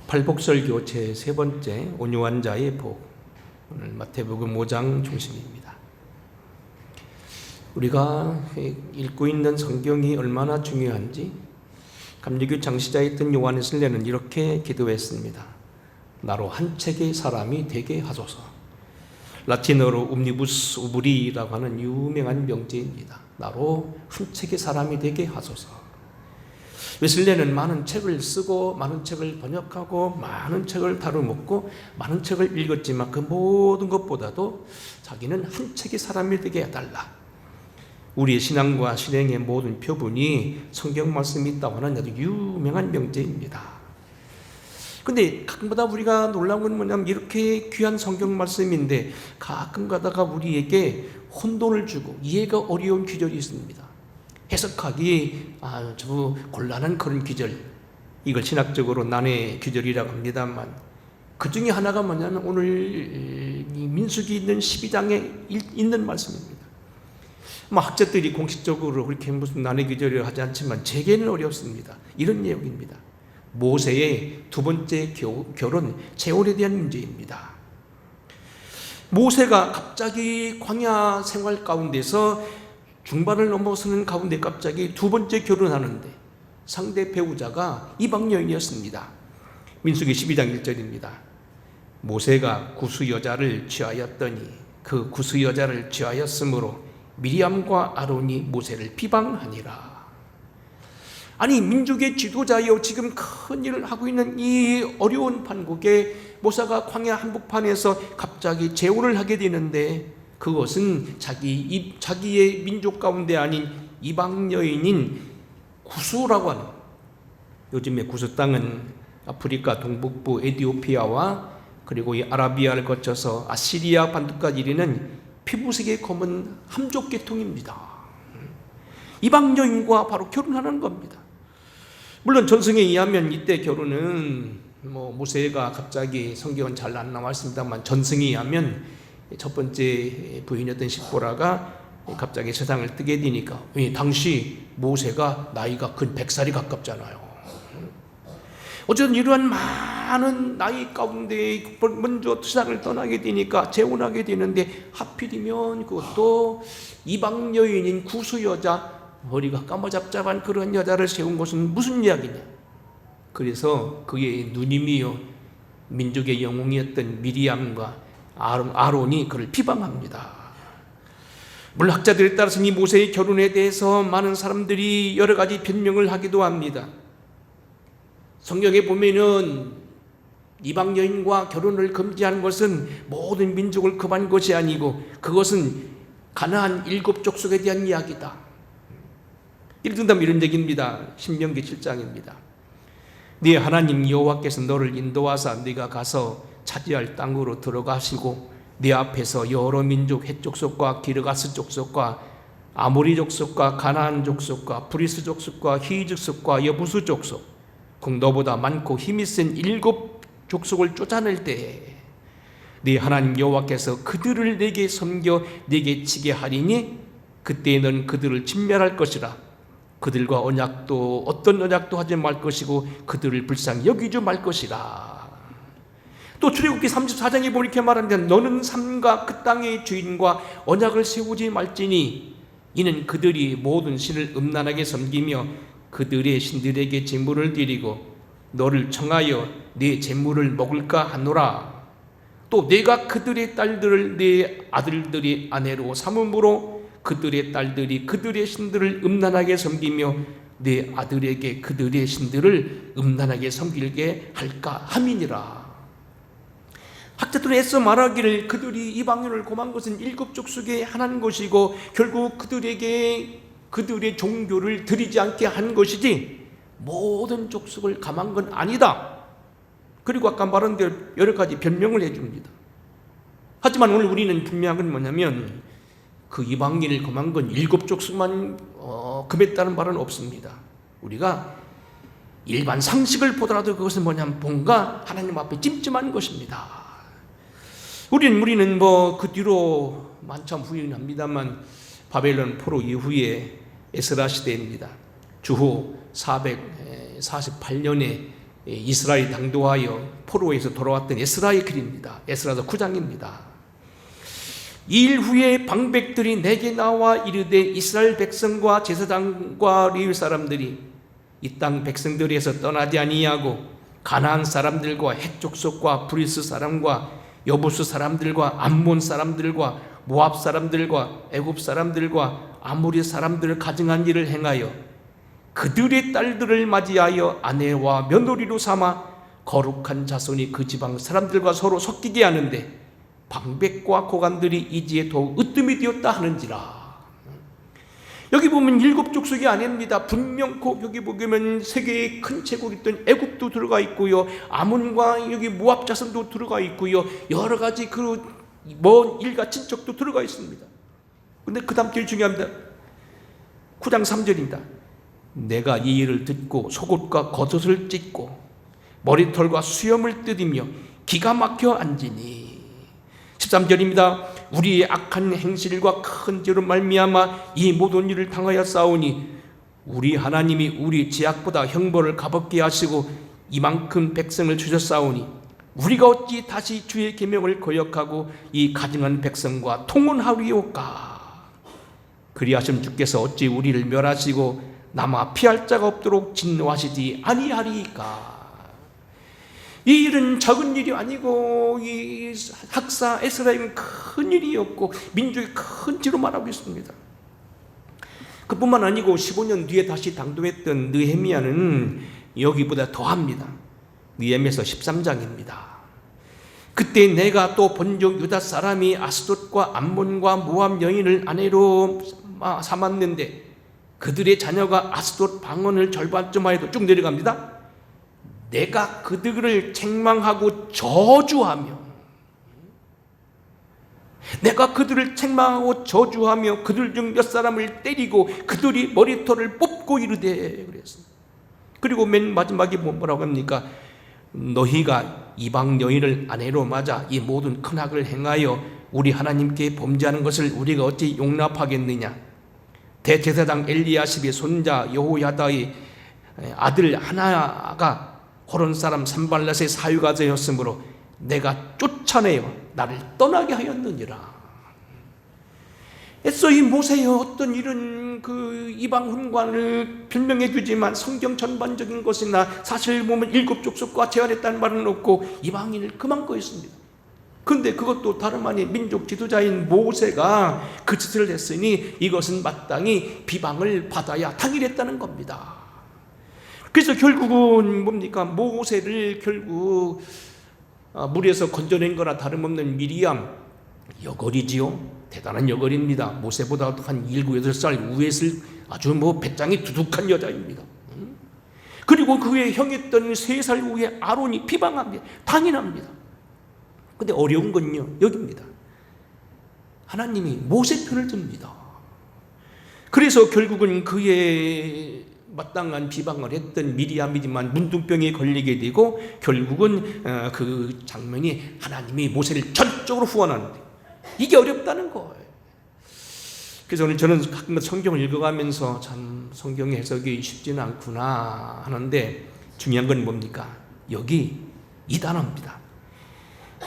팔복설교 제 3번째 온유한 자의 복, 오늘 마태복음 5장 중심입니다. 우리가 읽고 있는 성경이 얼마나 중요한지 감리교 장시자였던 요한의 순례는 이렇게 기도했습니다. 나로 한 책의 사람이 되게 하소서. 라틴어로 옴니부스 우브리라고 하는 유명한 명제입니다. 나로 한 책의 사람이 되게 하소서. 웨슬레는 많은 책을 쓰고 많은 책을 번역하고 많은 책을 다루먹고 많은 책을 읽었지만 그 모든 것보다도 자기는 한 책의 사람이 되게 해달라. 우리의 신앙과 실행의 모든 표본이 성경 말씀이 있다고 하는 아주 유명한 명제입니다. 근데 가끔가다 우리가 놀라운 건 뭐냐면 이렇게 귀한 성경 말씀인데 가끔 가다가 우리에게 혼돈을 주고 이해가 어려운 구절이 있습니다. 해석하기 아주 곤란한 그런 구절, 이걸 신학적으로 난해 구절이라고 합니다만 그 중에 하나가 뭐냐면 오늘 이 민수기 있는 12장에 있는 말씀입니다. 학자들이 공식적으로 그렇게 무슨 난해 구절을 하지 않지만 제게는 어렵습니다. 이런 내용입니다. 모세의 두 번째 결혼, 재혼에 대한 문제입니다. 모세가 갑자기 광야 생활 가운데서 중반을 넘어서는 가운데 갑자기 두 번째 결혼하는데 상대 배우자가 이방 여인이었습니다. 민수기 12장 1절입니다. 모세가 구스 여자를 취하였더니 그 구스 여자를 취하였으므로 미리암과 아론이 모세를 비방하니라. 아니, 민족의 지도자여 지금 큰 일을 하고 있는 이 어려운 판국에 모세가 광야 한복판에서 갑자기 재혼을 하게 되는데 그것은 자기의 민족 가운데 아닌 이방 여인인 구스라고 하는, 요즘에 구스 땅은 아프리카 동북부 에티오피아와 그리고 이 아라비아를 거쳐서 아시리아 반도까지 이르는 피부색의 검은 함족 계통입니다. 이방 여인과 바로 결혼하는 겁니다. 물론 전승에 의하면 이때 결혼은 모세가 갑자기 성경은 잘 안 나와 있습니다만 전승에 의하면 첫 번째 부인이었던 십보라가 갑자기 세상을 뜨게 되니까, 당시 모세가 나이가 근 100살이 가깝잖아요. 어쨌든 이러한 많은 나이 가운데 먼저 세상을 떠나게 되니까 재혼하게 되는데 하필이면 그것도 이방 여인인 구스 여자, 머리가 까무잡잡한 그런 여자를 세운 것은 무슨 이야기냐. 그래서 그의 누님이요 민족의 영웅이었던 미리암과 아론이 그를 비방합니다. 물론 학자들에 따라서는 이 모세의 결혼에 대해서 많은 사람들이 여러 가지 변명을 하기도 합니다. 성경에 보면은 이방 여인과 결혼을 금지한 것은 모든 민족을 금한 것이 아니고 그것은 가나안 7족속에 대한 이야기다. 예를 든다면 이런 얘기입니다. 신명기 7장입니다. 네 하나님 여호와께서 너를 인도하사 네가 가서 차지할 땅으로 들어가시고 네 앞에서 여러 민족 헷 족속과 기르가스 족속과 아모리 족속과 가나안 족속과 브리스 족속과 히위 족속과 여부수 족속, 곧 너보다 많고 힘이 센 7족속을 쫓아낼 때에 네 하나님 여호와께서 그들을 내게 섬겨 내게 치게 하리니 그때에 넌 그들을 진멸할 것이라. 그들과 어떤 언약도 하지 말 것이고 그들을 불쌍히 여기지 말 것이라. 또 출애굽기 34장에 보면 이렇게 말합니다. 너는 삶과 그 땅의 주인과 언약을 세우지 말지니 이는 그들이 모든 신을 음란하게 섬기며 그들의 신들에게 제물을 드리고 너를 청하여 네 제물을 먹을까 하노라. 또 내가 그들의 딸들을 네 아들들의 아내로 삼음으로 그들의 딸들이 그들의 신들을 음란하게 섬기며 내 아들에게 그들의 신들을 음란하게 섬기게 할까 함이니라. 학자들은 애써 말하기를 그들이 이방인을 고만 것은 7족속에 하나인 것이고 결국 그들에게 그들의 종교를 드리지 않게 한 것이지 모든 족속을 감한 건 아니다. 그리고 아까 말한 대로 여러 가지 변명을 해줍니다. 하지만 오늘 우리는 분명한 건 뭐냐면 그 이방인을 금한 건 7족속만 금했다는 말은 없습니다. 우리가 일반 상식을 보더라도 그것은 뭐냐면 뭔가 하나님 앞에 찜찜한 것입니다. 우리는 그 뒤로 만참 후회는 합니다만 바벨론 포로 이후에 에스라 시대입니다. 주후 448년에 이스라엘 당도하여 포로에서 돌아왔던 에스라의 글입니다. 에스라서 9장입니다. 이 일 후에 방백들이 내게 나와 이르되 이스라엘 백성과 제사장과 레위 사람들이 이 땅 백성들에서 떠나지 아니하고 가나안 사람들과 헷 족속과 브리스 사람과 여부스 사람들과 암몬 사람들과 모압 사람들과 애굽 사람들과 아모리 사람들을 가증한 일을 행하여 그들의 딸들을 맞이하여 아내와 며느리로 삼아 거룩한 자손이 그 지방 사람들과 서로 섞이게 하는데 방백과 고관들이 이지에 더욱 으뜸이 되었다 하는지라. 여기 보면 7 족속이 아닙니다. 분명 여기 보면 세계의 큰 제국이 있던 애굽도 들어가 있고요, 아몬과 여기 모압 자손도 들어가 있고요, 여러 가지 그 먼 일가 친척도 들어가 있습니다. 근데 그 다음 제일 중요합니다. 9장 3절입니다. 내가 이 일을 듣고 속옷과 겉옷을 찢고 머리털과 수염을 뜯으며 기가 막혀 앉으니. 13절입니다. 우리의 악한 행실과 큰 죄로 말미암아 이 모든 일을 당하여 싸우니 우리 하나님이 우리 죄악보다 형벌을 값없게 하시고 이만큼 백성을 주셨사오니 우리가 어찌 다시 주의 계명을 거역하고 이 가증한 백성과 통혼하리오까. 그리하시면 주께서 어찌 우리를 멸하시고 남아 피할 자가 없도록 진노하시지 아니하리이까. 이 일은 적은 일이 아니고 이 학사 에스라에게는 큰 일이었고 민족의 큰 죄로 말하고 있습니다. 그뿐만 아니고 15년 뒤에 다시 당도했던 느헤미야는 여기보다 더합니다. 느헤미야서 13장입니다. 그때 내가 또 본적 유다 사람이 아스돗과 암몬과 모압 여인을 아내로 삼았는데 그들의 자녀가 아스돗 방언을 절반쯤 하여도 쭉 내려갑니다. 내가 그들을 책망하고 저주하며 그들 중 몇 사람을 때리고 그들이 머리털을 뽑고 이르되 그랬습니다. 그리고 맨 마지막에 뭐라고 합니까? 너희가 이방 여인을 아내로 맞아 이 모든 큰 악을 행하여 우리 하나님께 범죄하는 것을 우리가 어찌 용납하겠느냐. 대제사장 엘리야십의 손자 여호야다의 아들 하나가 호론 사람 산발랏의 사위가 되었으므로 내가 쫓아내어 나를 떠나게 하였느니라. 애써 이 모세의 어떤 이런 그 이방 훈관을 변명해 주지만 성경 전반적인 것이나 사실 보면 7 족속과 제한했다는 말은 없고 이방인을 그만 거했습니다. 그런데 그것도 다름 아닌 민족 지도자인 모세가 그 짓을 했으니 이것은 마땅히 비방을 받아야 당일했다는 겁니다. 그래서 결국은 뭡니까? 모세를 결국 물에서 건져낸 거나 다름없는 미리암, 여걸이지요. 대단한 여걸입니다. 모세보다 한 7, 8살 우에서 아주 배짱이 두둑한 여자입니다. 그리고 그의 형이었던 3살 후에 아론이 비방합니다. 당연합니다. 근데 어려운 건요, 여기입니다. 하나님이 모세 편을 듭니다. 그래서 결국은 그의 마땅한 비방을 했던 미리암이지만 문둥병에 걸리게 되고 결국은 그 장면이 하나님이 모세를 전적으로 후원하는데 이게 어렵다는 거예요. 그래서 오늘 저는 가끔 성경을 읽어가면서 참 성경의 해석이 쉽지는 않구나 하는데 중요한 건 뭡니까? 여기 이 단어입니다.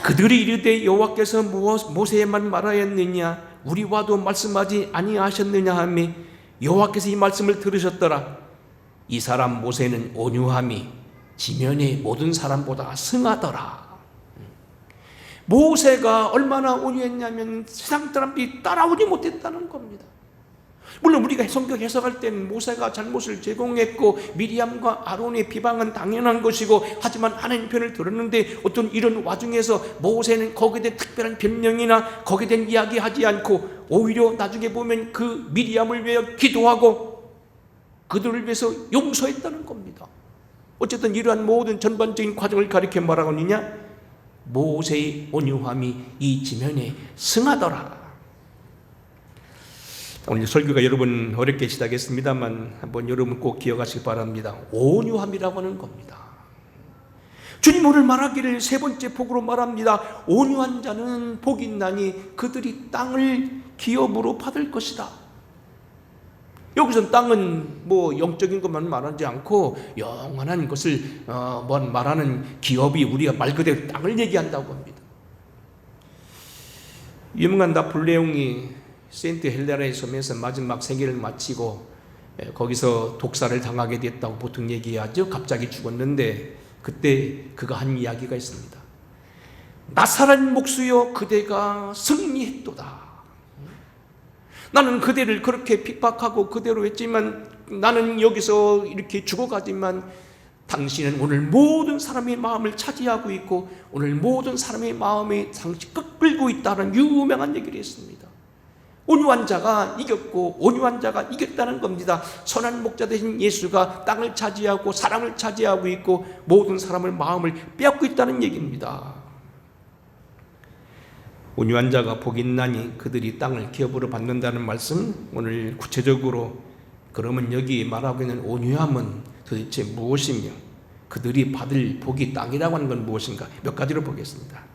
그들이 이르되 여호와께서 모세에만 말하였느냐 우리와도 말씀하지 아니하셨느냐 하며 여호와께서 이 말씀을 들으셨더라. 이 사람 모세는 온유함이 지면의 모든 사람보다 승하더라. 모세가 얼마나 온유했냐면 세상 사람들이 따라오지 못했다는 겁니다. 물론 우리가 성경 해석할 때는 모세가 잘못을 제공했고 미리암과 아론의 비방은 당연한 것이고 하지만 하나님 편을 들었는데 어떤 이런 와중에서 모세는 거기에 대한 특별한 변명이나 거기에 대한 이야기하지 않고 오히려 나중에 보면 그 미리암을 위하여 기도하고 그들을 위해서 용서했다는 겁니다. 어쨌든 이러한 모든 전반적인 과정을 가리켜 뭐라고 하느냐? 모세의 온유함이 이 지면에 승하더라. 오늘 설교가 여러분 어렵게 시작했습니다만 한번 여러분 꼭 기억하시기 바랍니다. 온유함이라고 하는 겁니다. 주님 오늘 말하기를 3번째 복으로 말합니다. 온유한 자는 복이 있나니 그들이 땅을 기업으로 받을 것이다. 여기서 땅은 뭐 영적인 것만 말하지 않고 영원한 것을 말하는 기업이 우리가 말 그대로 땅을 얘기한다고 합니다. 유명한 나폴레옹이 세인트 헬레나의 섬에서 마지막 생애를 마치고 거기서 독사를 당하게 됐다고 보통 얘기하죠. 갑자기 죽었는데 그때 그가 한 이야기가 있습니다. 나사렛 목수여 그대가 승리했도다. 나는 그대를 그렇게 핍박하고 그대로 했지만 나는 여기서 이렇게 죽어가지만 당신은 오늘 모든 사람의 마음을 차지하고 있고 오늘 모든 사람의 마음에 당신 끌고 있다는 유명한 얘기를 했습니다. 온유한 자가 이겼고 온유한 자가 이겼다는 겁니다. 선한 목자 되신 예수가 땅을 차지하고 사랑을 차지하고 있고 모든 사람의 마음을 빼앗고 있다는 얘기입니다. 온유한 자가 복이 있나니 그들이 땅을 기업으로 받는다는 말씀, 오늘 구체적으로 그러면 여기 말하고 있는 온유함은 도대체 무엇이며 그들이 받을 복이 땅이라고 하는 건 무엇인가 몇 가지로 보겠습니다.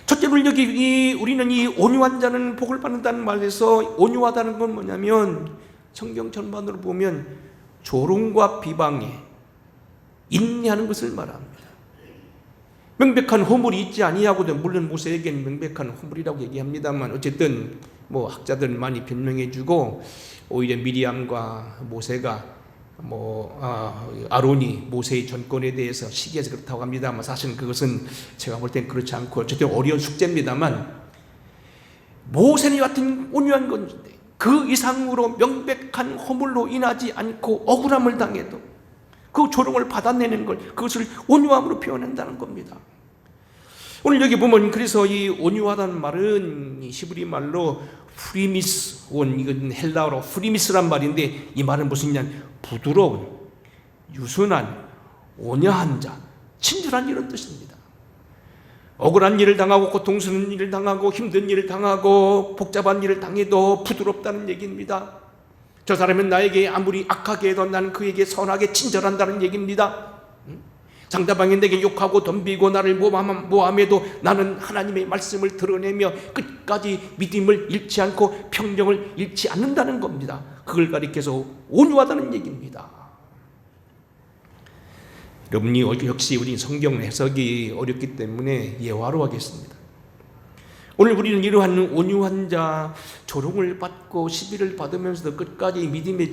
첫째로 여기 우리는 이 온유한 자는 복을 받는다는 말에서 온유하다는 건 뭐냐면 성경 전반으로 보면 조롱과 비방에 인내하는 것을 말합니다. 명백한 허물이 있지 아니하고도 물론 모세에게는 명백한 허물이라고 얘기합니다만 어쨌든 뭐 학자들 많이 변명해주고 오히려 미리암과 모세가 아론이 모세의 전권에 대해서 시기해서 그렇다고 합니다만 사실은 그것은 제가 볼 땐 그렇지 않고 어쨌든 어려운 숙제입니다만 모세와 같은 온유한 건데 그 이상으로 명백한 허물로 인하지 않고 억울함을 당해도 그 조롱을 받아내는 걸 그것을 온유함으로 표현한다는 겁니다. 오늘 여기 보면 그래서 이 온유하다는 말은 히브리 말로 프리미스, 이건 헬라어로 프리미스란 말인데 이 말은 무슨 냐 부드러운, 유순한, 온유한 자, 친절한 이런 뜻입니다. 억울한 일을 당하고 고통스러운 일을 당하고 힘든 일을 당하고 복잡한 일을 당해도 부드럽다는 얘기입니다. 저 사람은 나에게 아무리 악하게 해도 나는 그에게 선하게 친절한다는 얘기입니다. 상대방이 내게 욕하고 덤비고 나를 모함해도 나는 하나님의 말씀을 드러내며 끝까지 믿음을 잃지 않고 평정을 잃지 않는다는 겁니다. 그걸 가리켜서 온유하다는 얘기입니다. 여러분이 역시 우리 성경 해석이 어렵기 때문에 예화로 하겠습니다. 오늘 우리는 이러한 온유한 자, 조롱을 받고 시비를 받으면서도 끝까지 믿음의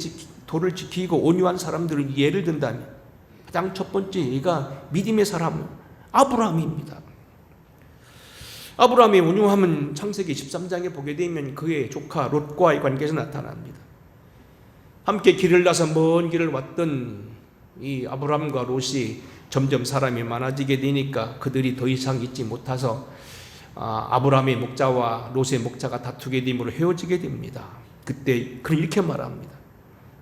도를 지키고 온유한 사람들은 예를 든다면 가장 첫 번째 예가 믿음의 사람 아브라함입니다. 아브라함의 온유함은 창세기 13장에 보게 되면 그의 조카 롯과의 관계에서 나타납니다. 함께 길을 나서 먼 길을 왔던 이 아브라함과 롯이 점점 사람이 많아지게 되니까 그들이 더 이상 있지 못해서 아브라함의 목자와 롯의 목자가 다투게 되므로 헤어지게 됩니다. 그때 그는 이렇게 말합니다.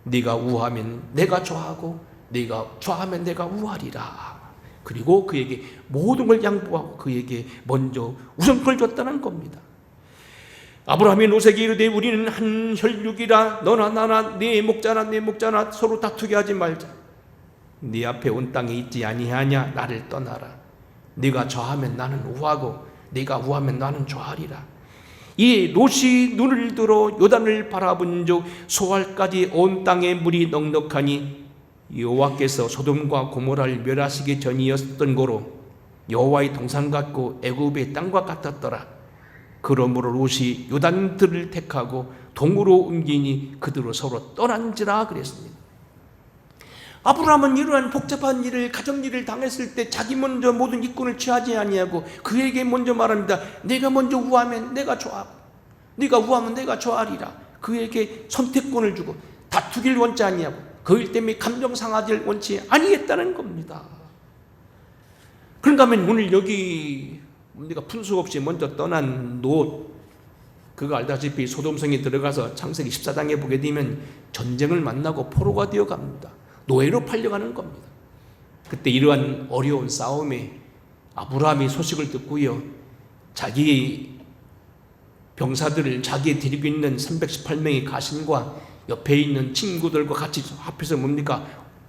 네가 우하면 내가 좋아하고 네가 좋아하면 내가 우하리라. 그리고 그에게 모든 걸 양보하고 그에게 먼저 우선권을 줬다는 겁니다. 아브라함이 롯에게 이르되 우리는 한 혈육이라 너나 나나 내 목자나 서로 다투게 하지 말자. 네 앞에 온 땅에 있지 아니하냐. 나를 떠나라. 네가 좋아하면 나는 우하고 네가 우하면 나는 좋아하리라. 이 롯이 눈을 들어 요단을 바라본즉 소알까지 온 땅에 물이 넉넉하니 여호와께서 소돔과 고모라를 멸하시기 전이었던 고로 여호와의 동산 같고 애굽의 땅과 같았더라. 그러므로 롯이 요단들을 택하고 동으로 옮기니 그들로 서로 떠난지라 그랬습니다. 아브라함은 이러한 복잡한 일을 가정일을 당했을 때 자기 먼저 모든 이권을 취하지 아니하고 그에게 먼저 말합니다. 내가 먼저 우하면 내가 좋아하고 네가 우하면 내가 좋아하리라. 그에게 선택권을 주고 다투길 원치 아니하고 그 일 때문에 감정 상하지를 원치 아니했다는 겁니다. 그런가 하면 오늘 여기 우리가 분수 없이 먼저 떠난 롯, 그가 알다시피 소돔성에 들어가서 창세기 14장에 보게 되면 전쟁을 만나고 포로가 되어 갑니다. 노예로 팔려가는 겁니다. 그때 이러한 어려운 싸움에 아브라함이 소식을 듣고요, 자기 병사들을 자기에 데리고 있는 318명의 가신과 옆에 있는 친구들과 같이 합해서 뭡니까?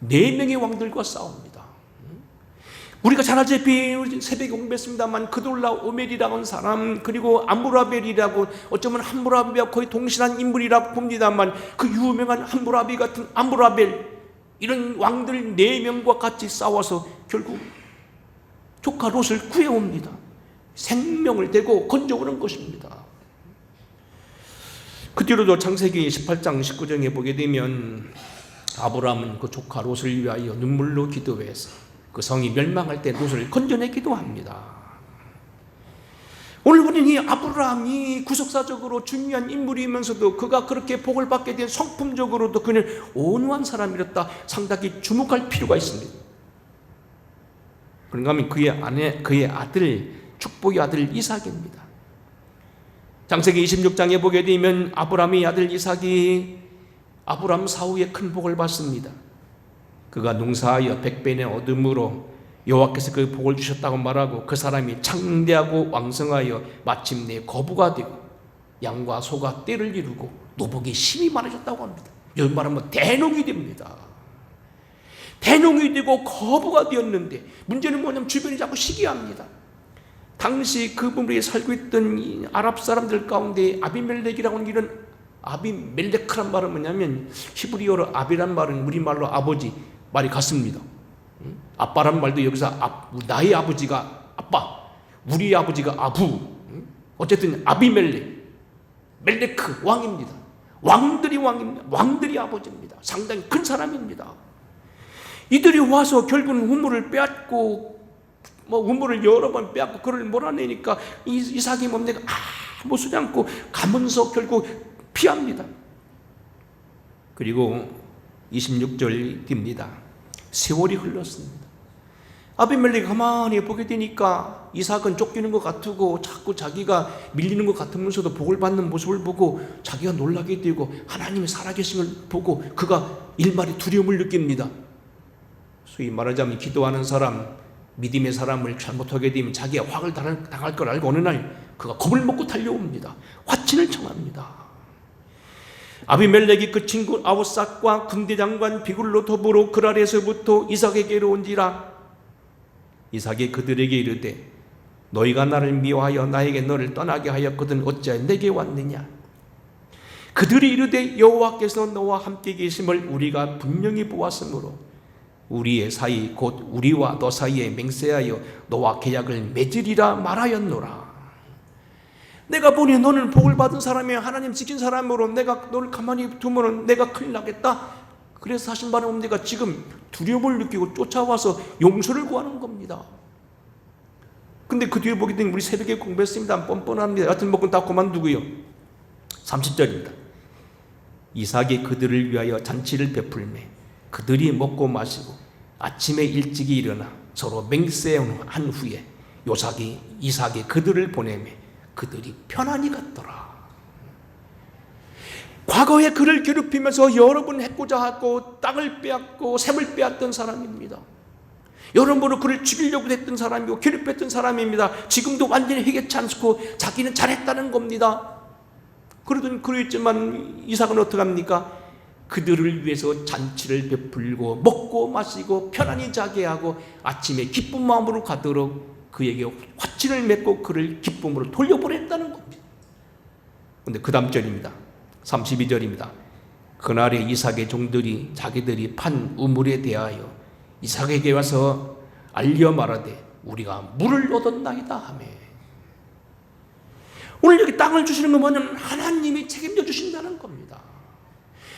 4명의 왕들과 싸웁니다. 우리가 잘 알다시피 새벽에 공부했습니다만 그돌라 오멜이라고 하는 사람, 그리고 아므라벨이라고, 어쩌면 함무라비와 거의 동일한 인물이라고 봅니다만, 그 유명한 함무라비 같은 아므라벨, 이런 왕들 4명과 같이 싸워서 결국 조카 롯을 구해옵니다. 생명을 대고 건져오는 것입니다. 그 뒤로도 창세기 18장 19장에 보게 되면 아브라함은 그 조카 롯을 위하여 눈물로 기도해서 그 성이 멸망할 때 롯을 건져내 기도합니다. 오늘 우리는 이 아브라함이 구속사적으로 중요한 인물이면서도 그가 그렇게 복을 받게 된 성품적으로도 그는 온유한 사람이었다, 상당히 주목할 필요가 있습니다. 그런가 하면 그의 아들, 축복의 아들 이삭입니다. 창세기 26장에 보게 되면 아브라함의 아들 이삭이 아브라함 사후에 큰 복을 받습니다. 그가 농사하여 백배의 얻음으로 여호와께서 그 복을 주셨다고 말하고, 그 사람이 창대하고 왕성하여 마침내 거부가 되고 양과 소가 떼를 이루고 노복이 심히 많아졌다고 합니다. 여기 말하면 대농이 됩니다. 대농이 되고 거부가 되었는데, 문제는 뭐냐면 주변이 자꾸 시기합니다. 당시 그분들이 살고 있던 이 아랍 사람들 가운데 아비멜렉이라고 하는 이런, 아비멜렉이란 말은 뭐냐면 히브리어로 아비란 말은 우리말로 아버지 말이 같습니다. 아빠란 말도 여기서 나의 아버지가 아빠, 우리 아버지가 아부, 어쨌든 아비멜렉, 멜레크 왕입니다. 왕들이 왕입니다. 왕들이 아버지입니다. 상당히 큰 사람입니다. 이들이 와서 결국은 우물을 빼앗고, 우물을 여러 번 빼앗고 그를 몰아내니까 이삭이 뭡니까? 아무 소리 않고 가면서 결국 피합니다. 그리고 26절 딥니다. 세월이 흘렀습니다. 아비멜렉이 가만히 보게 되니까 이삭은 쫓기는 것 같고 자꾸 자기가 밀리는 것 같으면서도 복을 받는 모습을 보고 자기가 놀라게 되고 하나님의 살아계심을 보고 그가 일말의 두려움을 느낍니다. 소위 말하자면 기도하는 사람, 믿음의 사람을 잘못하게 되면 자기가 확을 당할 걸 알고 어느 날 그가 겁을 먹고 달려옵니다. 화친을 청합니다. 아비멜렉이 그 친구 아우삭과 군대장관 비굴로 더불어 그랄에서부터 이삭에게로 온지라. 이삭이 그들에게 이르되 너희가 나를 미워하여 나에게 너를 떠나게 하였거든 어찌하여 내게 왔느냐. 그들이 이르되 여호와께서 너와 함께 계심을 우리가 분명히 보았으므로 우리의 사이 곧 우리와 너 사이에 맹세하여 너와 계약을 맺으리라 말하였노라. 내가 보니 너는 복을 받은 사람이야, 하나님 지킨 사람으로 내가 너를 가만히 두면 내가 큰일 나겠다. 그래서 하신 말은 내가 지금 두려움을 느끼고 쫓아와서 용서를 구하는 겁니다. 근데 그 뒤에 보게 되면 우리 새벽에 공부했습니다. 뻔뻔합니다. 여하튼 먹고 다 그만두고요. 30절입니다. 이삭이 그들을 위하여 잔치를 베풀매 그들이 먹고 마시고 아침에 일찍이 일어나 서로 맹세한 후에 이삭이 그들을 보내매 그들이 편안히 갔더라. 과거에 그를 괴롭히면서 여러 번 해코자 하고 땅을 빼앗고 샘을 빼앗던 사람입니다. 여러모로 그를 죽이려고 했던 사람이고 괴롭혔던 사람입니다. 지금도 완전히 회개치 않고 자기는 잘했다는 겁니다. 그랬지만 이삭은 어떡합니까? 그들을 위해서 잔치를 베풀고 먹고 마시고 편안히 자게 하고 아침에 기쁜 마음으로 가도록 그에게 화친을 맺고 그를 기쁨으로 돌려보냈다는 겁니다. 그런데 그 다음 절입니다. 32절입니다. 그날에 이삭의 종들이 자기들이 판 우물에 대하여 이삭에게 와서 알려 말하되 우리가 물을 얻었나이다 하며. 오늘 여기 땅을 주시는 건 뭐냐면 하나님이 책임져 주신다는 겁니다.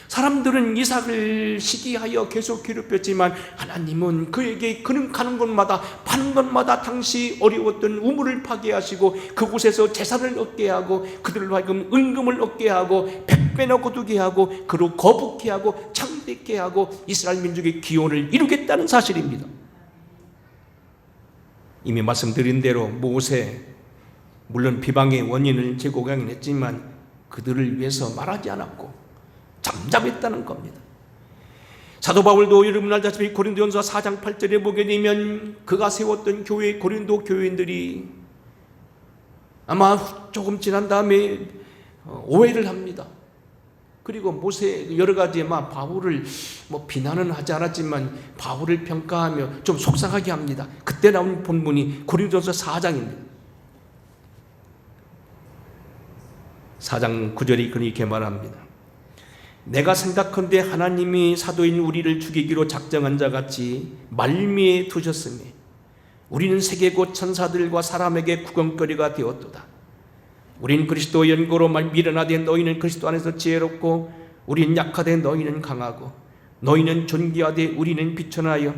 사람들은 이삭을 시기하여 계속 괴롭혔지만 하나님은 그에게 그는 가는 곳마다 파는 곳마다 당시 어려웠던 우물을 파괴하시고 그곳에서 재산을 얻게 하고 그들로 하여금 은금을 얻게 하고 백배나 거두게 하고 그로 거북게 하고 창대케 하고 이스라엘 민족의 기원을 이루겠다는 사실입니다. 이미 말씀드린 대로 모세, 물론 비방의 원인을 제공하긴 했지만 그들을 위해서 말하지 않았고 잠잠했다는 겁니다. 사도 바울도 여러분 알다시피 고린도전서 4장 8절에 보게 되면 그가 세웠던 교회 고린도 교인들이 아마 조금 지난 다음에 오해를 합니다. 그리고 모세 여러 가지 막 바울을 비난은 하지 않았지만 바울을 평가하며 좀 속상하게 합니다. 그때 나온 본문이 고린도서 4장입니다. 4장 9절이 그렇게 말합니다. 내가 생각컨대 하나님이 사도인 우리를 죽이기로 작정한 자 같이 말미에 두셨으니 우리는 세계 곧 천사들과 사람에게 구경거리가 되었도다. 우리는 그리스도 연고로 미련하되 너희는 그리스도 안에서 지혜롭고 우리는 약하되 너희는 강하고 너희는 존귀하되 우리는 비천하여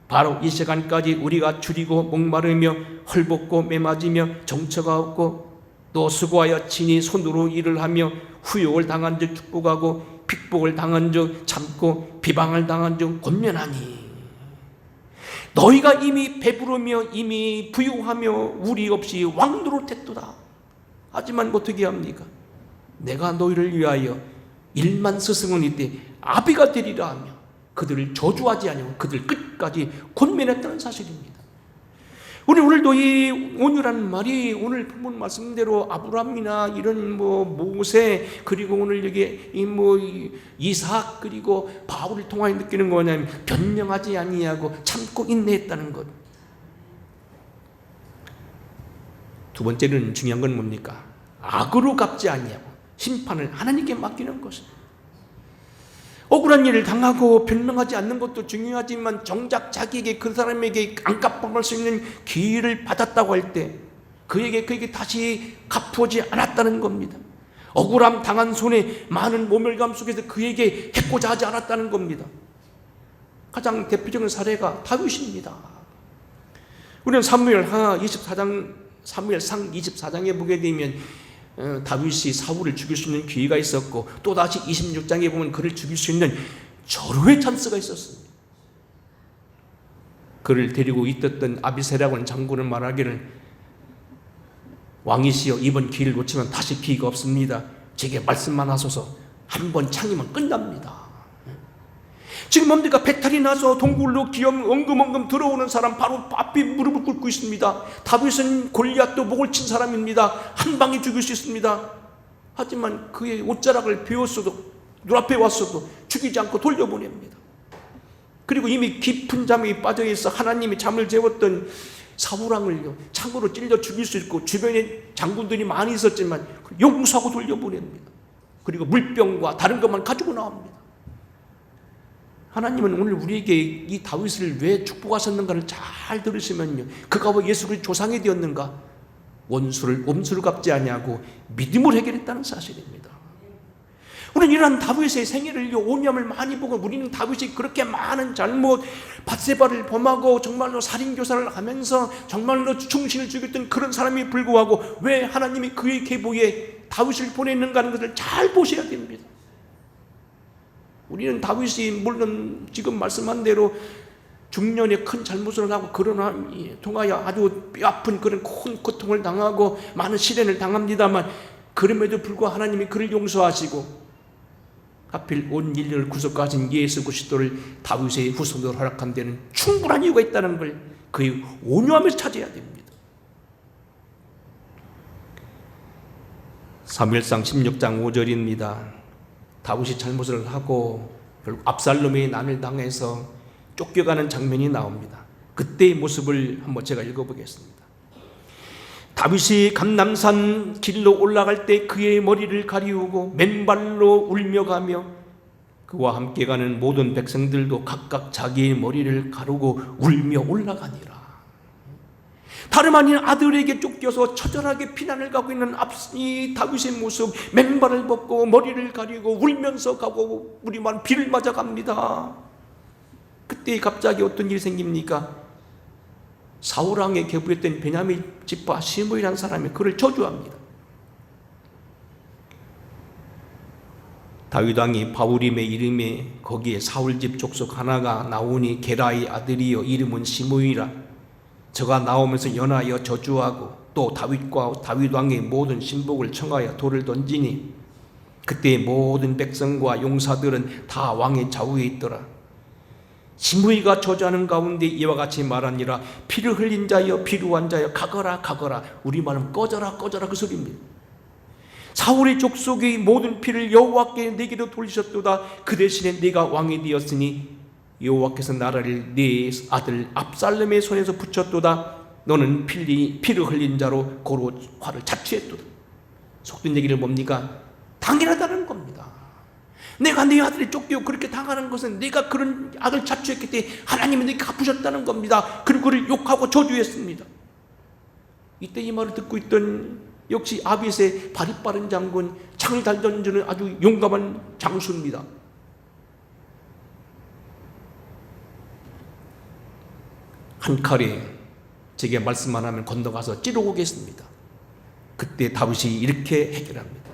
바로 이 시간까지 우리가 줄이고 목마르며 헐벗고 매맞으며 정처가 없고 또 수고하여 친히 손으로 일을 하며 후욕을 당한 즉 축복하고 핍박을 당한 즉 참고 비방을 당한 즉 권면하니 너희가 이미 배부르며 이미 부유하며 우리 없이 왕노릇했도다. 하지만 어떻게 합니까? 내가 너희를 위하여 1만 스승은 이때 아비가 되리라 하며 그들을 저주하지 아니하고 그들 끝까지 권면했다는 사실입니다. 우리 오늘도 이 온유라는 말이 오늘 본문 말씀대로 아브라함이나 이런 모세 그리고 오늘 여기 이삭 그리고 바울을 통하여 느끼는 거냐면 변명하지 아니하고 참고 인내했다는 것. 두 번째는 중요한 건 뭡니까? 악으로 갚지 아니하고 심판을 하나님께 맡기는 것입니다. 억울한 일을 당하고 변명하지 않는 것도 중요하지만 정작 자기에게 그 사람에게 안 갚아갈 수 있는 기회를 받았다고 할 때 그에게 다시 갚아오지 않았다는 겁니다. 억울함 당한 손에 많은 모멸감 속에서 그에게 해코자 하지 않았다는 겁니다. 가장 대표적인 사례가 다윗입니다. 우리는 사무엘상 24장에 보게 되면 다윗이 사울을 죽일 수 있는 기회가 있었고 또다시 26장에 보면 그를 죽일 수 있는 절호의 찬스가 있었습니다. 그를 데리고 있었던 아비새라고 하는 장군은 말하기를 왕이시여 이번 기회를 놓치면 다시 기회가 없습니다. 제게 말씀만 하소서. 한 번 창이면 끝납니다. 지금 뭡니까? 배탈이 나서 동굴로 엉금엉금 들어오는 사람 바로 앞에 무릎을 꿇고 있습니다. 다윗은 골리앗도 목을 친 사람입니다. 한 방에 죽일 수 있습니다. 하지만 그의 옷자락을 베었어도 눈앞에 왔어도 죽이지 않고 돌려보냅니다. 그리고 이미 깊은 잠에 빠져있어 하나님이 잠을 재웠던 사울왕을요 창으로 찔려 죽일 수 있고 주변에 장군들이 많이 있었지만 용서하고 돌려보냅니다. 그리고 물병과 다른 것만 가지고 나옵니다. 하나님은 오늘 우리에게 이 다윗을 왜 축복하셨는가를 잘 들으시면요 그가 왜 예수를 조상이 되었는가? 원수를 갚지 아니하고 믿음으로 해결했다는 사실입니다. 우리는 이러한 다윗의 생애를 오념을 많이 보고 우리는 다윗이 그렇게 많은 잘못 밧세바를 범하고 정말로 살인교사를 하면서 정말로 충신을 죽였던 그런 사람이 불구하고 왜 하나님이 그의 계보에 다윗을 보냈는가 하는 것을 잘 보셔야 됩니다. 우리는 다윗이 물론 지금 말씀한 대로 중년에 큰 잘못을 하고 그러나 통하여 아주 뼈아픈 그런 큰 고통을 당하고 많은 시련을 당합니다만 그럼에도 불구하고 하나님이 그를 용서하시고 하필 온 인류를 구속하신 예수 그리스도를 다윗의 후손으로 허락한 데는 충분한 이유가 있다는 걸 그의 온유함에서 찾아야 됩니다. 사무엘상 16장 5절입니다. 다윗이 잘못을 하고 결국 압살롬의 난을 당해서 쫓겨가는 장면이 나옵니다. 그때의 모습을 한번 제가 읽어보겠습니다. 다윗이 감람산 길로 올라갈 때 그의 머리를 가리우고 맨발로 울며 가며 그와 함께 가는 모든 백성들도 각각 자기의 머리를 가르고 울며 올라가니라. 다름 아닌 아들에게 쫓겨서 처절하게 피난을 가고 있는 이 다윗의 모습, 맨발을 벗고 머리를 가리고 울면서 가고 우리만 비를 맞아 갑니다. 그때 갑자기 어떤 일이 생깁니까? 사울왕의 계보였던 베냐민 지파 시므이라는 사람이 그를 저주합니다. 다윗왕이 바울임의 이름에 거기에 사울집 족속 하나가 나오니 게라의 아들이여 이름은 시므이라. 저가 나오면서 연하여 저주하고 또 다윗과 다윗왕의 모든 신복을 청하여 돌을 던지니 그때 모든 백성과 용사들은 다 왕의 좌우에 있더라. 시므이가 저주하는 가운데 이와 같이 말하니라. 피를 흘린 자여 피루한 자여 가거라 가거라. 우리말은 꺼져라 꺼져라 그 소리입니다. 사울의 족속의 모든 피를 여호와께 내게로 돌리셨도다. 그 대신에 네가 왕이 되었으니 여호와께서 나라를 네 아들 압살롬의 손에서 붙였도다. 너는 피를 흘린 자로 고로 화를 자취했도다. 속된 얘기를 뭡니까? 당연하다는 겁니다. 내가 네 아들이 쫓겨 그렇게 당하는 것은 네가 그런 악을 자초했기 때문에 하나님이 네게 갚으셨다는 겁니다. 그리고 그를 욕하고 저주했습니다. 이때 이 말을 듣고 있던 역시 아빗의 발이 빠른 장군, 창을 잘 던지는 아주 용감한 장수입니다. 한 칼에 제게 말씀만 하면 건너가서 찌르고겠습니다. 그때 다윗이 이렇게 해결합니다.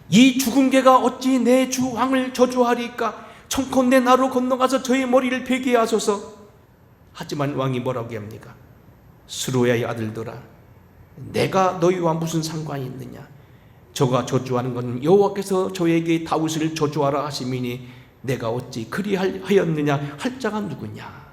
이 죽은 개가 어찌 내 주 왕을 저주하리까? 청컨대 나로 건너가서 저의 머리를 베게 하소서. 하지만 왕이 뭐라고 합니까? 스루야의 아들들아, 내가 너희와 무슨 상관이 있느냐? 저가 저주하는 것은 여호와께서 저에게 다윗을 저주하라 하심이니 내가 어찌 그리하였느냐 할 자가 누구냐?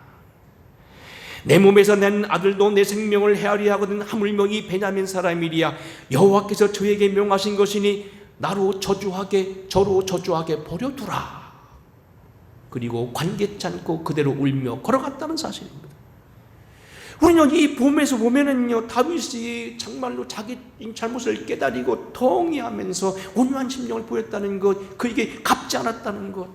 내 몸에서 난 아들도 내 생명을 헤아리 하거든 하물며 이 베냐민 사람이리야. 여호와께서 저에게 명하신 것이니 저로 저주하게 버려두라. 그리고 관계치 않고 그대로 울며 걸어갔다는 사실입니다. 우리는 이 봄에서 보면은요, 다윗이 정말로 자기 잘못을 깨달이고 통회하면서 온유한 심령을 보였다는 것, 그에게 갚지 않았다는 것.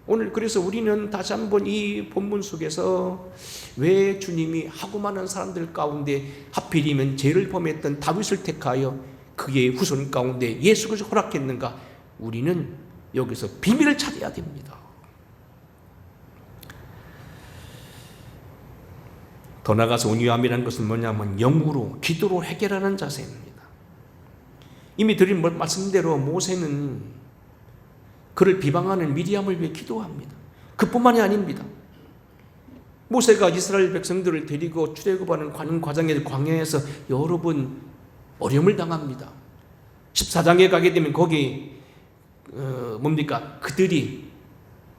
오늘 그래서 우리는 다시 한번 이 본문 속에서 왜 주님이 하고 많은 사람들 가운데 하필이면 죄를 범했던 다윗을 택하여 그의 후손 가운데 예수 그리스도를 허락했는가? 우리는 여기서 비밀을 찾아야 됩니다. 더 나아가서 온유함이라는 것은 뭐냐면 영으로 기도로 해결하는 자세입니다. 이미 드린 말씀대로 모세는 그를 비방하는 미리암을 위해 기도합니다. 그뿐만이 아닙니다. 모세가 이스라엘 백성들을 데리고 출애굽하는 과정에서 광야에서 여러 번 어려움을 당합니다. 14장에 가게 되면 거기 그들이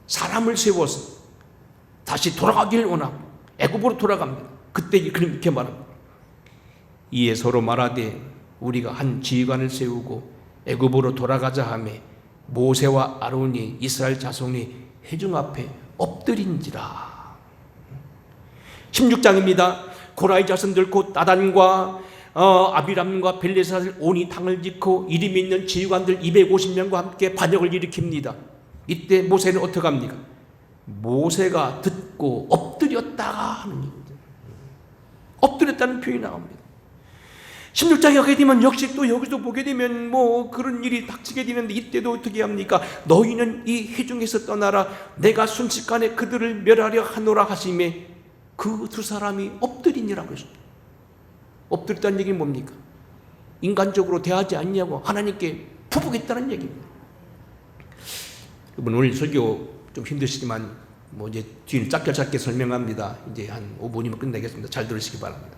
사람을 세워서 다시 돌아가길 원하고 애굽으로 돌아갑니다. 그때 이렇게 말합니다. 이에 서로 말하되 우리가 한 지휘관을 세우고 애굽으로 돌아가자 하며 모세와 아론이 이스라엘 자손이 회중 앞에 엎드린지라. 16장입니다. 고라의 자손들 곧 나단과 아비람과 벨레사를 온이 당을 짓고 이름이 있는 지휘관들 250명과 함께 반역을 일으킵니다. 이때 모세는 어떻게 합니까? 모세가 듣고 엎드렸다가 하는 얘기입니다. 엎드렸다는 표현이 나옵니다. 16장에 가게 되면 역시 또 여기서 보게 되면 그런 일이 닥치게 되는데 이때도 어떻게 합니까? 너희는 이 회중에서 떠나라. 내가 순식간에 그들을 멸하려 하노라 하시매 그 두 사람이 엎드리니라고 했습니다. 엎드렸다는 얘기는 뭡니까? 인간적으로 대하지 않냐고 하나님께 부부겠다는 얘기입니다. 여러분 오늘 설교 좀 힘드시지만 이제 뒤는 짧게 설명합니다. 이제 한 5분이면 끝내겠습니다. 잘 들으시기 바랍니다.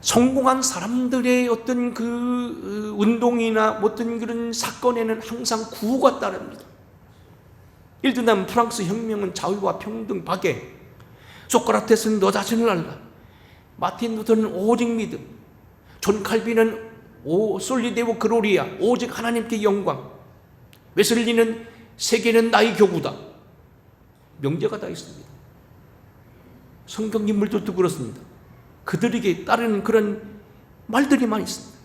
성공한 사람들의 어떤 그 운동이나 어떤 그런 사건에는 항상 구호가 따릅니다. 예를 들면 프랑스 혁명은 자유와 평등, 박애, 소크라테스는 너 자신을 알라, 마틴 루터는 오직 믿음, 존 칼빈은 솔리데오 그로리아, 오직 하나님께 영광, 웨슬리는 세계는 나의 교구다. 명제가 다 있습니다. 성경 인물들도 그렇습니다. 그들에게 따르는 그런 말들이 많이 있습니다.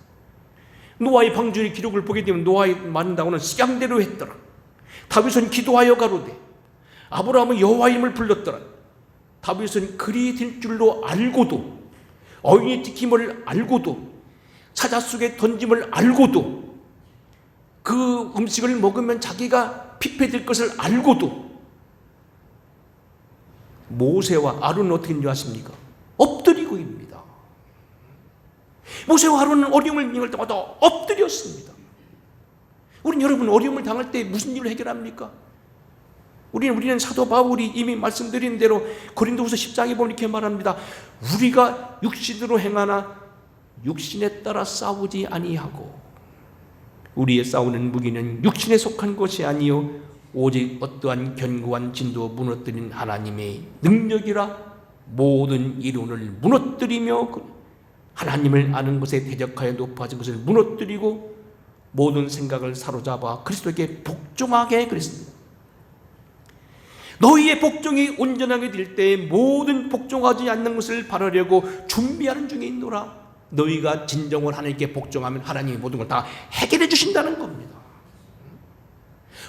노아의 방주의 기록을 보게 되면 노아의 말한다고는 식양대로 했더라. 다윗은 기도하여 가로되 아브라함은 여호와의 이름을 불렀더라. 다윗은 그리 될 줄로 알고도, 어인이 찍힘을 알고도, 사자 속에 던짐을 알고도, 그 음식을 먹으면 자기가 피폐될 것을 알고도 모세와 아론은 어떻게 했는지 아십니까? 엎드리고 입니다. 모세와 아론은 어려움을 당할 때마다 엎드렸습니다. 우린 여러분 어려움을 당할 때 무슨 일을 해결합니까? 우리는 사도 바울이 이미 말씀드린 대로 고린도후서 10장에 보면 이렇게 말합니다. 우리가 육신으로 행하나 육신에 따라 싸우지 아니하고 우리의 싸우는 무기는 육신에 속한 것이 아니요 오직 어떠한 견고한 진도 무너뜨린 하나님의 능력이라 모든 이론을 무너뜨리며 하나님을 아는 것에 대적하여 높아진 것을 무너뜨리고 모든 생각을 사로잡아 그리스도에게 복종하게 그랬습니다. 너희의 복종이 온전하게 될 때에 모든 복종하지 않는 것을 바라려고 준비하는 중에 있노라. 너희가 진정으로 하나님께 복종하면 하나님이 모든 걸 다 해결해 주신다는 겁니다.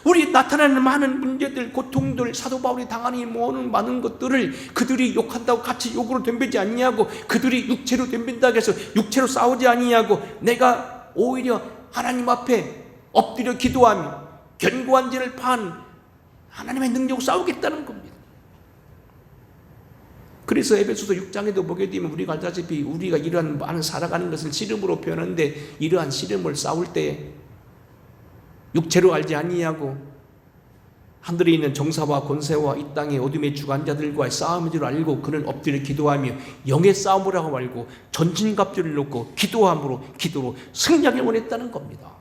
우리 나타나는 많은 문제들, 고통들, 사도 바울이 당하는 모든 많은 것들을 그들이 욕한다고 같이 욕으로 덤비지 아니하고, 그들이 육체로 덤빈다고 해서 육체로 싸우지 아니하고, 내가 오히려 하나님 앞에 엎드려 기도하며 견고한 진을 판 하나님의 능력으로 싸우겠다는 겁니다. 그래서 에베소서 6장에도 보게 되면 우리가 알다시피 우리가 이러한 많은 살아가는 것을 씨름으로 표현하는데, 이러한 씨름을 싸울 때 육체로 알지 아니하고 하늘에 있는 정사와 권세와 이 땅의 어둠의 주관자들과의 싸움인 줄 알고 그는 엎드려 기도하며 영의 싸움을 하고 말고 전신갑주를 놓고 기도함으로 기도로 승리하길 원했다는 겁니다.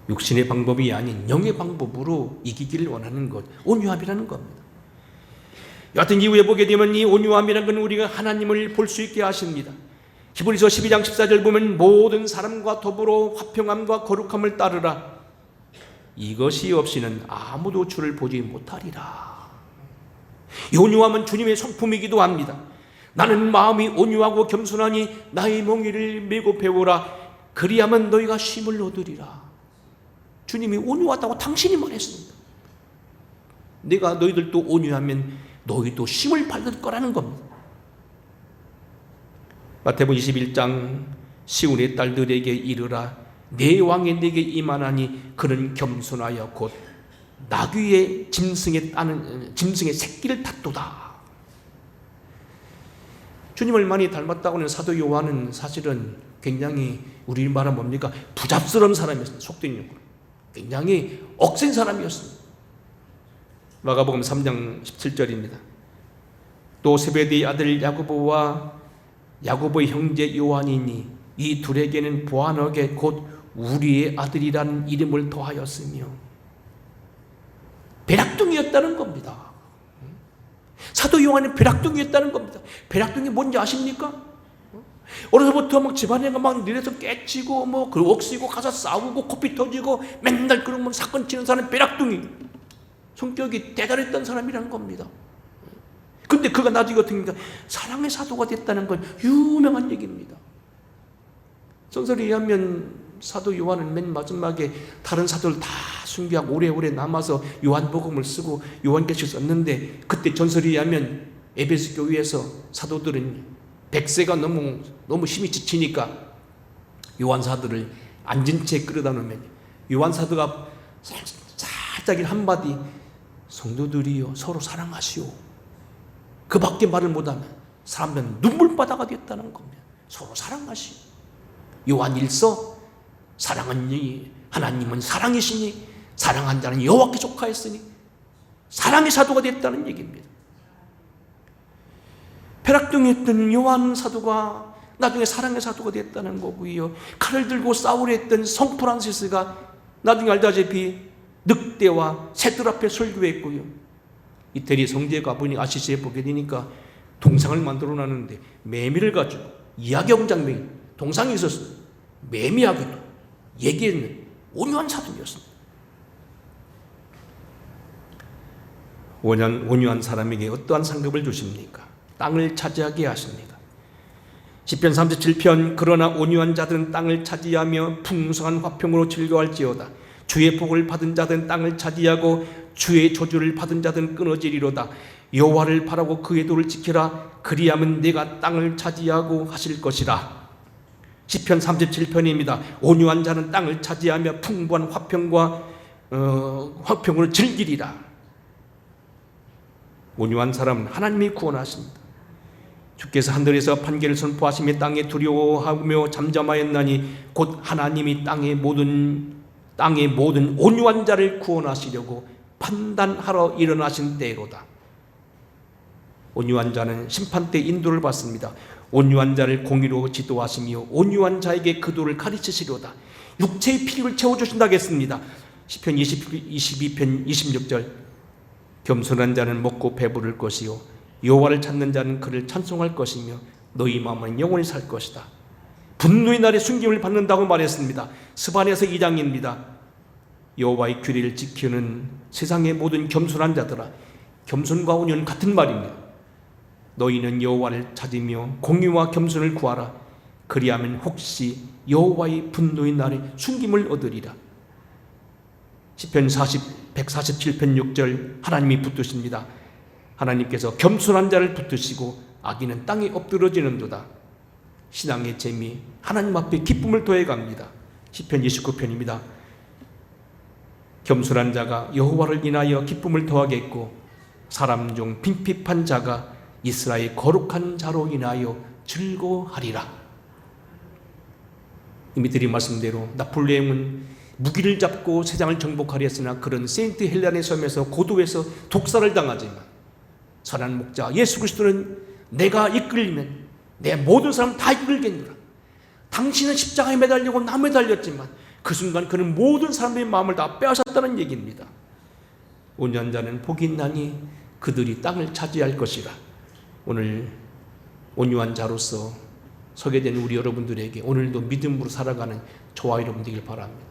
육신의 방법이 아닌 영의 방법으로 이기기를 원하는 것, 온유함이라는 겁니다. 여하튼 이후에 보게 되면 이 온유함이라는 건 우리가 하나님을 볼 수 있게 하십니다. 히브리서 12장 14절 보면 모든 사람과 더불어 화평함과 거룩함을 따르라. 이것이 없이는 아무도 주를 보지 못하리라. 이 온유함은 주님의 성품이기도 합니다. 나는 마음이 온유하고 겸손하니 나의 멍에를 메고 배우라. 그리하면 너희가 쉼을 얻으리라. 주님이 온유하다고 당신이 말했습니다. 내가 너희들도 온유하면 너희도 쉼을 받을 거라는 겁니다. 마태복음 21장 시온의 딸들에게 이르라. 내 왕이 내게 임하나니 그는 겸손하여 곧 나귀의 짐승의 새끼를 탔도다. 주님을 많이 닮았다고 하는 사도 요한은 사실은 굉장히 우리 말은 뭡니까? 부잡스러운 사람이었습니다. 속된 욕으로 굉장히 억센 사람이었습니다. 마가복음 3장 17절입니다. 또 세베대의 아들 야고보와 야고보의 형제 요한이니 이 둘에게는 보아너게 곧 우리의 아들이라는 이름을 더하였으며, 벼락둥이였다는 겁니다. 사도 요한은 벼락둥이였다는 겁니다. 벼락둥이 뭔지 아십니까? 어려서부터 막 집안에가 막 일해서 깨치고 뭐 그 억쓰고 가서 싸우고 코피 터지고 맨날 그런 사건 치는 사람 벼락둥이, 성격이 대단했던 사람이라는 겁니다. 근데 그가 나중에 어떻게 합니까? 사랑의 사도가 됐다는 건 유명한 얘기입니다. 전설에 의하면 사도 요한은 맨 마지막에 다른 사도를 다 순교하고 오래오래 남아서 요한복음을 쓰고 요한계시를 썼는데, 그때 전설에 의하면 에베소 교회에서 사도들은 백세가 너무 힘이 지치니까 요한사도를 앉은 채 끌어다 놓으면 요한사도가 살짝 한마디, 성도들이여 서로 사랑하시오, 그 밖에 말을 못하면 사람들은 눈물바다가 됐다는 겁니다. 서로 사랑하시오. 요한 1서 사랑은 하나님은 사랑이시니 사랑한 자는 여호와께 속하였으니 사랑의 사도가 됐다는 얘기입니다. 벼락둥이였던 요한 사도가 나중에 사랑의 사도가 됐다는 거고요. 칼을 들고 싸우려 했던 성 프란시스가 나중에 알다시피 늑대와 새들 앞에 설교했고요. 이태리 성지에 가보니 아시시에 보게 되니까 동상을 만들어 놨는데 매미를 가지고 이야기하는 장면이 동상이 있었어요. 매미하기도 얘기했는 온유한 사람이었습니다. 온유한 사람에게 어떠한 상급을 주십니까? 땅을 차지하게 하십니다. 시편 37편 그러나 온유한 자들은 땅을 차지하며 풍성한 화평으로 즐거워할지어다. 주의 복을 받은 자들은 땅을 차지하고 주의 저주를 받은 자들은 끊어지리로다. 여호와를 바라고 그의 도를 지키라. 그리하면 내가 땅을 차지하고 하실 것이라. 시편 37편입니다. 온유한 자는 땅을 차지하며 풍부한 화평으로 즐기리라. 온유한 사람은 하나님이 구원하십니다. 주께서 하늘에서 판결을 선포하시며 땅에 두려워하며 잠잠하였나니 곧 하나님이 땅의 모든 온유한 자를 구원하시려고 판단하러 일어나신 때로다. 온유한 자는 심판 때 인도를 받습니다. 온유한 자를 공의로 지도하시며 온유한 자에게 그 도를 가르치시려다. 육체의 필요를 채워주신다고 했습니다. 시편 22편 26절 겸손한 자는 먹고 배부를 것이요 여호와를 찾는 자는 그를 찬송할 것이며 너희 마음은 영원히 살 것이다. 분노의 날에 숨김을 받는다고 말했습니다. 스바냐서 2장입니다. 여호와의 규례를 지키는 세상의 모든 겸손한 자들아, 겸손과 온유는 같은 말입니다. 너희는 여호와를 찾으며 공의와 겸손을 구하라. 그리하면 혹시 여호와의 분노의 날에 숨김을 얻으리라. 시편 147편 6절 하나님이 붙드십니다. 하나님께서 겸손한 자를 붙드시고 악인은 땅에 엎드러지는도다. 신앙의 재미, 하나님 앞에 기쁨을 더해갑니다. 시편 29편입니다. 겸손한 자가 여호와를 인하여 기쁨을 더하겠고 사람 중 빈핍한 자가 이스라엘 거룩한 자로 인하여 즐거워하리라. 이미 드린 말씀대로 나폴레옹은 무기를 잡고 세상을 정복하려 했으나 그런 세인트 헬렌의 섬에서 고도에서 독살을 당하지만 선한 목자 예수 그리스도는 내가 이끌리면 내 모든 사람 다 이끌겠노라. 당신은 십자가에 매달리고 나 매달렸지만 그 순간 그는 모든 사람들의 마음을 다 빼앗았다는 얘기입니다. 온유한 자는 복이 있나니 그들이 땅을 차지할 것이라. 오늘 온유한 자로서 서게 된 우리 여러분들에게 오늘도 믿음으로 살아가는 저와 여러분 되길 바랍니다.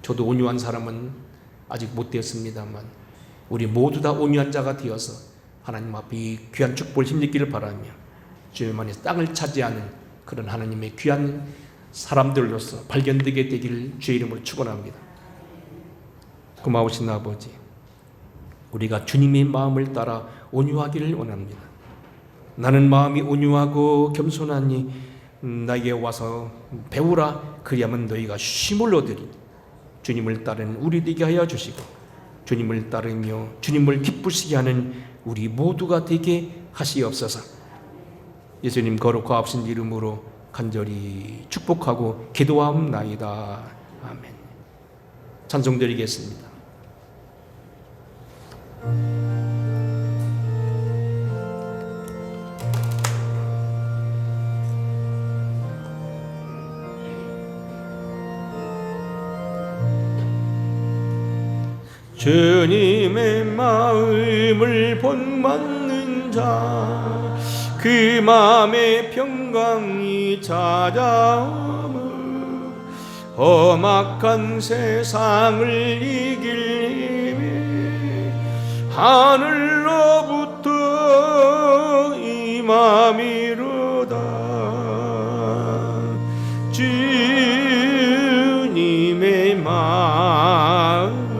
저도 온유한 사람은 아직 못 되었습니다만 우리 모두 다 온유한 자가 되어서 하나님 앞에 이 귀한 축복을 힘입기를 바라며 주님 안에서 땅을 차지하는 그런 하나님의 귀한 사람들로서 발견되게 되기를 주의 이름으로 축원합니다. 고마우신 아버지, 우리가 주님의 마음을 따라 온유하기를 원합니다. 나는 마음이 온유하고 겸손하니 나에게 와서 배우라. 그리하면 너희가 쉼을 얻으리. 주님을 따르는 우리 되게 하여 주시고 주님을 따르며 주님을 기쁘시게 하는 우리 모두가 되게 하시옵소서. 예수님 거룩하신 이름으로 간절히 축복하고 기도하옵나이다. 아멘. 찬송 드리겠습니다. 주님의 마음을 본받는 자, 그 마음에 평강이 찾아오며 험악한 세상을 이길 힘이 하늘로부터 임함이로다. 주님의 마음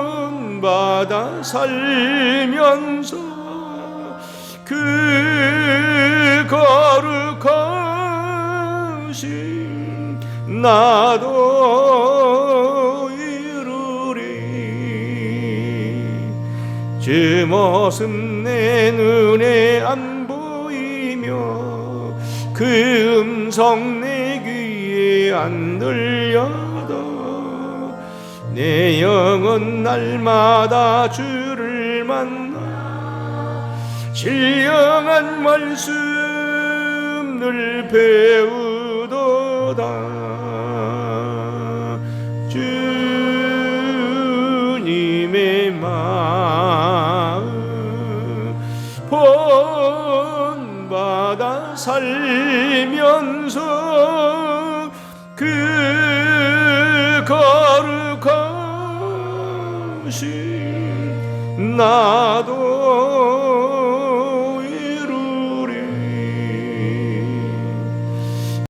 본받아 살면서 그 거룩하신 나도 이루리. 주 모습 내 눈에 안 보이며 그 음성 내 귀에 안 들려도 내 영혼 날마다 주를 만나 신령한 말씀을 배우도다. 주님의 마음 본받아 살면서 그 거룩하신 나도